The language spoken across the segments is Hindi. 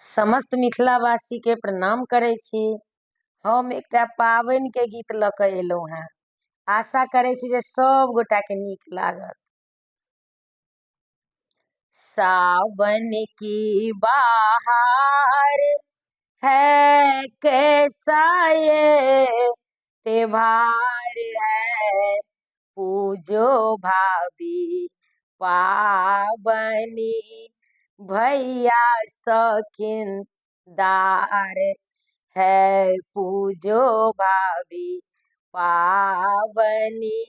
समस्त मिथिलावासी के प्रणाम करै छी। हम एकटा पाबनि के गीत लऽ कऽ एलहुँ हेँ। आशा करै छी जे सब गोटा के नीक लागत। सावन की बहार है कैसा ये त्योहार है, पूजो भाभी पाबनी भैया सखिन दार है, पूजो भाभी पाबनी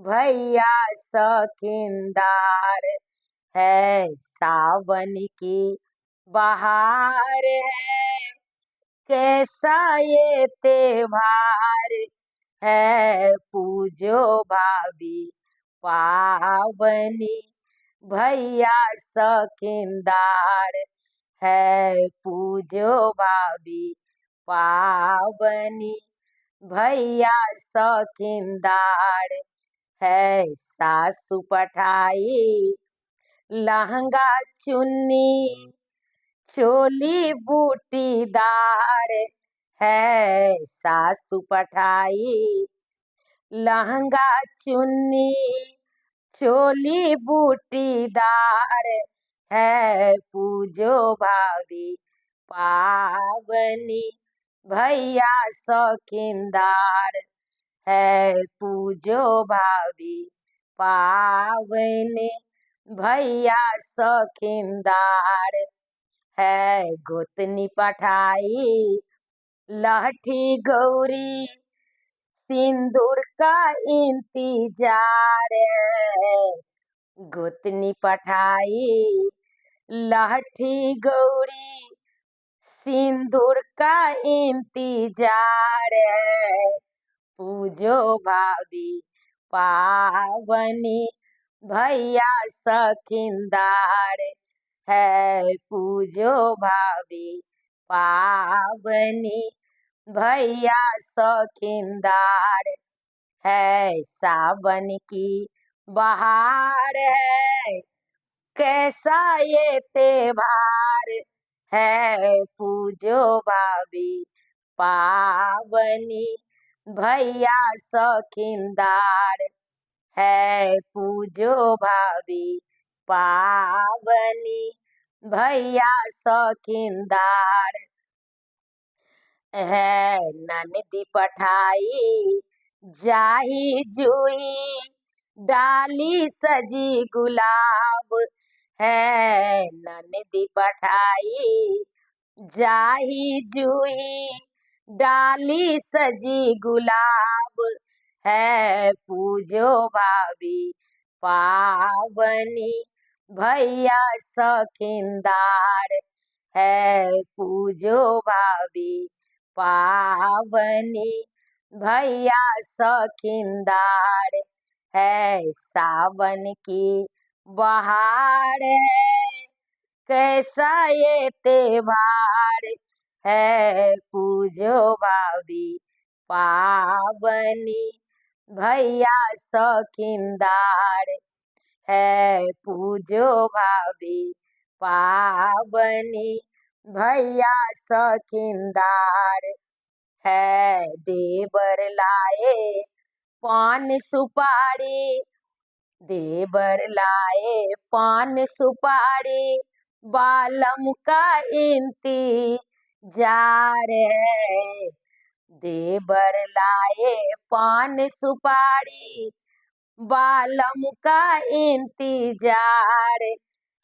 भैया सखिनदार है। सावन की बहार है कैसा ये त्योहार है, पूजो भाभी पाबनी भैया सखिनदार है, पूजो भाभी पाबनी भैया सखिनदार है। सासु पठाई लहंगा चुन्नी चोली बूटीदार है, सासु पठाई लहंगा चुन्नी चोली बूटीदार है, पूजो भाभी पाबनी भैया सखिनदार है, पूजो भाभी पाबनी भैया सखिनदार है। गोतनी पठाई लहठी गौरी सिंदूर का इंतजार है, गोतनी पठाई लहठी गौरी सिंदूर का इंतजार है, पूजो भाभी पाबनी भैया सखिनदार है, पूजो भाभी पाबनी भैया सखिनदार है। सावन की बहार है कैसा ये त्योहार है, पूजो भाभी पाबनी भैया सखिनदार है, पूजो भाभी पाबनी भैया सखिनदार है। ननदी पठाई जाही जूही डाली सजी गुलाब है, ननदी पठाई जाही जूही डाली सजी गुलाब है, पूजो भाभी पाबनी भैया सखिनदार है, पूजो भाभी पाबनी भैया सखिनदार है। सावन की बहार है कैसा ये त्योहार है, पूजो भाभी पाबनी भैया सखिनदार है, पूजो भाभी पाबनी भैया सखिनदार है। देवर लाए पान सुपारी, देवर लाए पान सुपारी बालम का इंतजार है, देवर लाए पान सुपारी बालम का इंतजार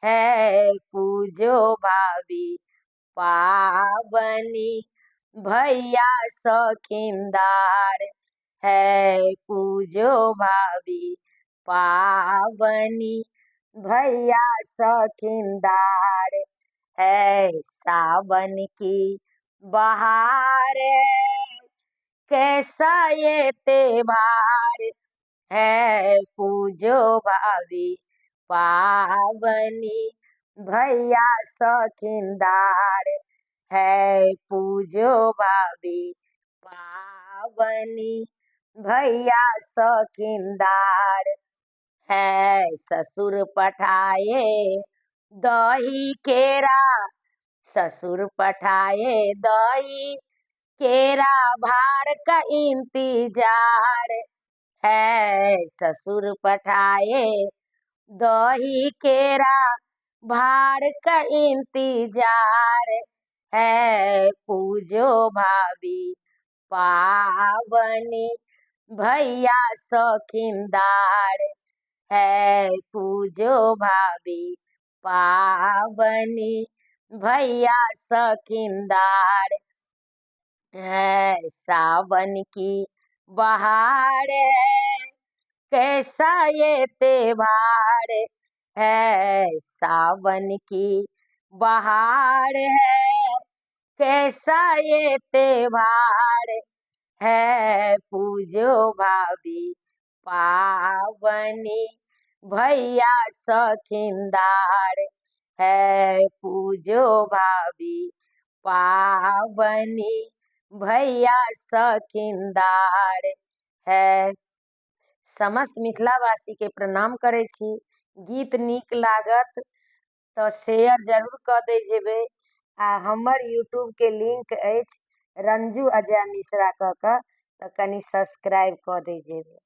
है, पूजो भाभी पाबनी भैया सखिनदार है, पूजो भाभी पाबनी भैया सखिनदार है। सावन की बहार है कैसा ये त्योहार है, पूजो भाभी पाबनी भैया सखिनदार है, पूजो भाभी पाबनी भैया सखिनदार है। ससुर पठाए दही केरा ससुर पठाए दही केरा भार का इंतजार है। ससुर पठाए दही केरा भार का इंतजार है। पूजो भाभी पावनी भैया शौकीनदार है। पूजो भाभी पावनी भैया शौकीनदार है। सावन की बहार है कैसा ये त्योहार है। सावन की बहार है कैसा ये त्योहार है। पूजो भाभी पावनी भैया शौकीनदार है। पूजो भाभी पावनी भैया शौकीनदार है। समस्त मिथिलावासी के प्रणाम करै छी। गीत नीक लागत तो शेयर जरूर कऽ दै जेबै आ हमर यूट्यूब के लिंक अछि रंजू अजय मिश्रा कऽ तऽ कनि सब्सक्राइब कऽ दै जेबै।